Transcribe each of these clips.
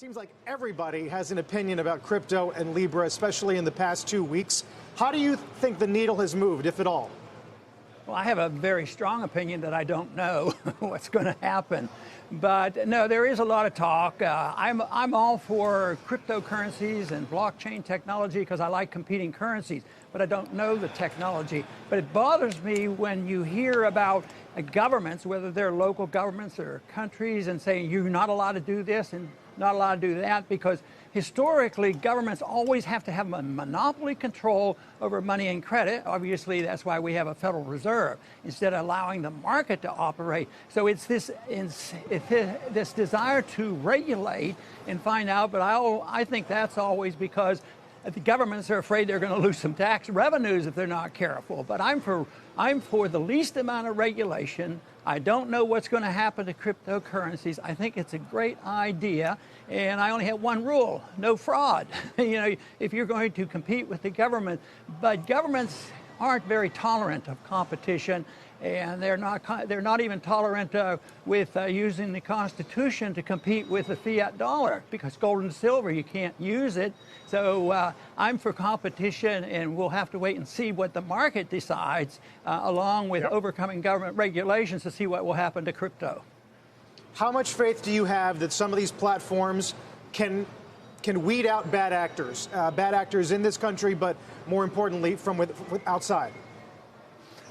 Seems like everybody has an opinion about crypto and Libra, especially in the past 2 weeks. How do you think the needle has moved, if at all? Well, I have a very strong opinion that I don't know what's going to happen. But no, there is a lot of talk. I'm all for cryptocurrencies and blockchain technology because I like competing currencies, but I don't know the technology. But it bothers me when you hear about governments, whether they're local governments or countries, and saying you're not allowed to do this and not allowed to do that, because historically governments always have to have a monopoly control over money and credit. Obviously, that's why we have a Federal Reserve instead of allowing the market to operate. So it's this desire to regulate and find out, but I think that's always because the governments are afraid they're going to lose some tax revenues if they're not careful. But I'm for the least amount of regulation. I don't know what's going to happen to cryptocurrencies. I think it's a great idea, and I only have one rule: no fraud. If you're going to compete with the government, but governments aren't very tolerant of competition, and they're not even tolerant with using the Constitution to compete with the fiat dollar, because gold and silver, you can't use it. So I'm for competition, and we'll have to wait and see what the market decides, along with overcoming government regulations, to see what will happen to crypto. How much faith do you have that some of these platforms can weed out bad actors in this country, but more importantly, from outside?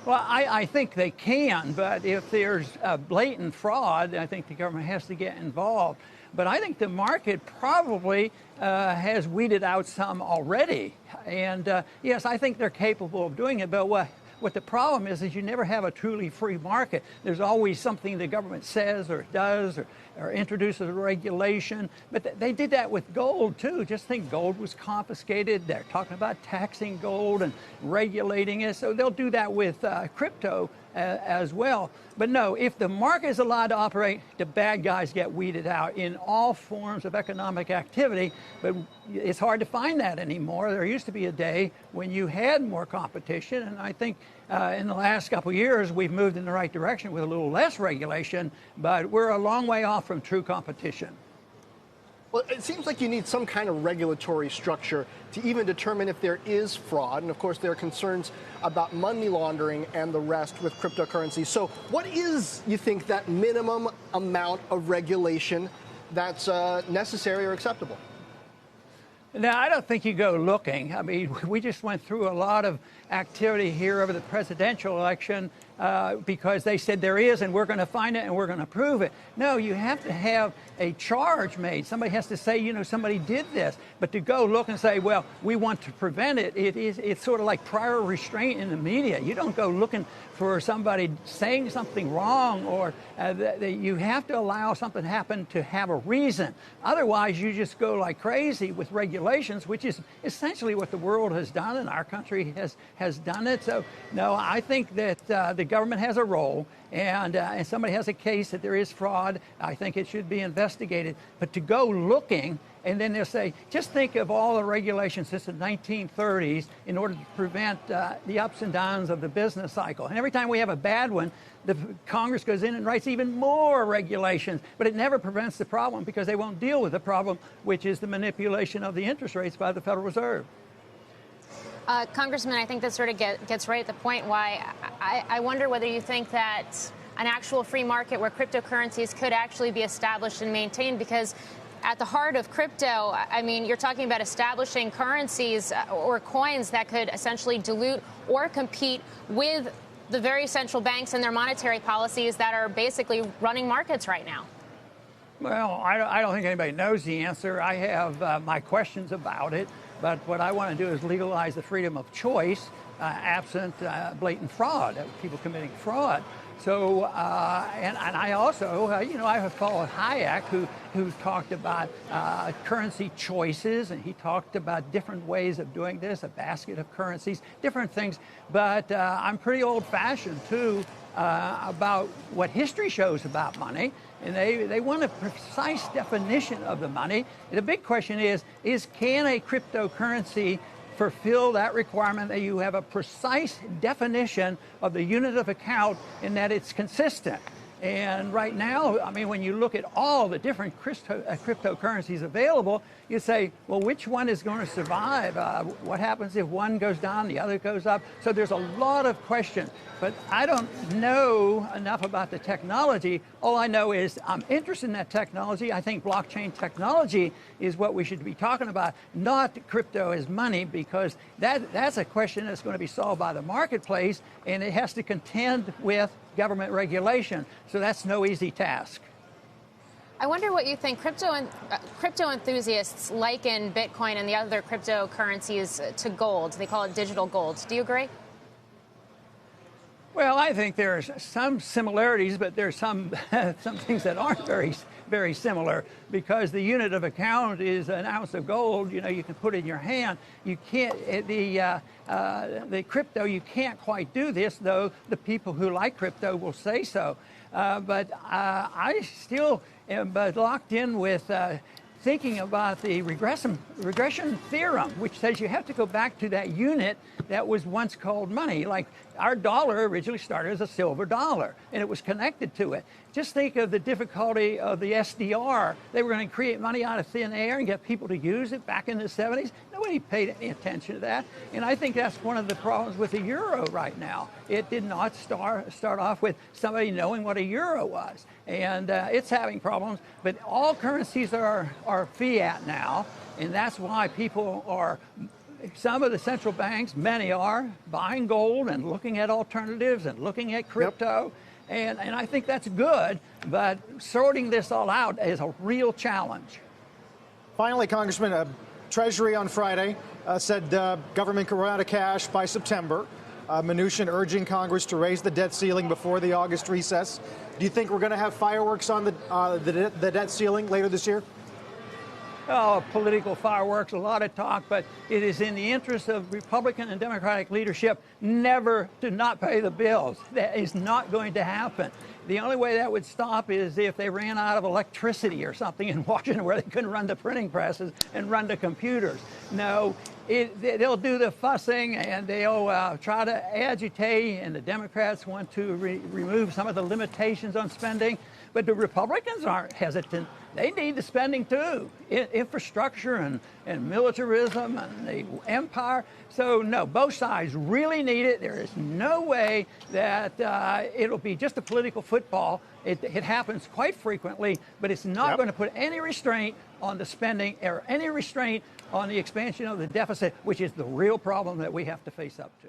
Well, I think they can, but if there's blatant fraud, I think the government has to get involved. But I think the market probably has weeded out some already. And yes, I think they're capable of doing it, but what the problem is you never have a truly free market. There's always something the government says or does or introduces a regulation. But they did that with gold, too. Just think gold was confiscated. They're talking about taxing gold and regulating it. So they'll do that with crypto as well. But no, if the market is allowed to operate, the bad guys get weeded out in all forms of economic activity. But it's hard to find that anymore. There used to be a day when you had more competition, and I think in the last couple of years we've moved in the right direction with a little less regulation, but we're a long way off from true competition. Well, it seems like you need some kind of regulatory structure to even determine if there is fraud. And of course, there are concerns about money laundering and the rest with cryptocurrency. So what is, you think, that minimum amount of regulation that's necessary or acceptable? Now, I don't think you go looking. I mean, we just went through a lot of activity here over the presidential election because they said there is, and we're going to find it, and we're going to prove it. No, you have to have a charge made. Somebody has to say, somebody did this. But to go look and say, well, we want to prevent it, it's sort of like prior restraint in the media. You don't go looking for somebody saying something wrong, or you have to allow something to happen to have a reason. Otherwise, you just go like crazy with regulations, which is essentially what the world has done, and our country has done it. So, no, I think that the government has a role, and somebody has a case that there is fraud, I think it should be investigated. But to go looking, and then they'll say, just think of all the regulations since the 1930s in order to prevent the ups and downs of the business cycle. And every time we have a bad one, the Congress goes in and writes even more regulations, but it never prevents the problem because they won't deal with the problem, which is the manipulation of the interest rates by the Federal Reserve. Congressman, I think that sort of gets right at the point why I wonder whether you think that an actual free market where cryptocurrencies could actually be established and maintained, because at the heart of crypto, I mean, you're talking about establishing currencies or coins that could essentially dilute or compete with the very central banks and their monetary policies that are basically running markets right now. Well, I don't think anybody knows the answer. I have my questions about it. But what I want to do is legalize the freedom of choice, absent blatant fraud, people committing fraud. So, and I also, I have followed Hayek, who talked about currency choices, and he talked about different ways of doing this, a basket of currencies, different things. But I'm pretty old-fashioned, too, about what history shows about money. And they want a precise definition of the money. The big question is can a cryptocurrency fulfill that requirement that you have a precise definition of the unit of account and that it's consistent? And right now, I mean, when you look at all the different cryptocurrencies available, you say, well, which one is going to survive? What happens if one goes down, the other goes up? So there's a lot of questions. But I don't know enough about the technology. All I know is I'm interested in that technology. I think blockchain technology is what we should be talking about, not crypto as money, because that's a question that's going to be solved by the marketplace, and it has to contend with government regulation. So that's no easy task. I wonder what you think. Crypto enthusiasts liken Bitcoin and the other cryptocurrencies to gold. They call it digital gold. Do you agree? Well, I think there's some similarities, but there's some some things that aren't very similar, because the unit of account is an ounce of gold. You know, you can put in your hand. You can't the crypto. You can't quite do this, though. The people who like crypto will say so. But I still am locked in with thinking about the regression theorem, which says you have to go back to that unit that was once called money. Like our dollar originally started as a silver dollar, and it was connected to it. Just think of the difficulty of the SDR. They were going to create money out of thin air and get people to use it back in the 70s. Nobody paid any attention to that. And I think that's one of the problems with the euro right now. It did not start off with somebody knowing what a euro was. And it's having problems. But all currencies are fiat now. And that's why people are, some of the central banks, many are, buying gold and looking at alternatives and looking at crypto. Yep. And I think that's good, but sorting this all out is a real challenge. Finally, Congressman, Treasury on Friday said government could run out of cash by September. Mnuchin urging Congress to raise the debt ceiling before the August recess. Do you think we're going to have fireworks on the debt ceiling later this year? Oh, political fireworks, a lot of talk, but it is in the interest of Republican and Democratic leadership never to not pay the bills. That is not going to happen. The only way that would stop is if they ran out of electricity or something in Washington, where they couldn't run the printing presses and run the computers. No, they'll do the fussing, and they'll try to agitate, and the Democrats want to remove some of the limitations on spending. But the Republicans aren't hesitant. They need the spending too, infrastructure and militarism and the empire. So no, both sides really need it. There is no way that it'll be just a political football. It happens quite frequently, but it's not going to put any restraint on the spending or any restraint on the expansion of the deficit, which is the real problem that we have to face up to.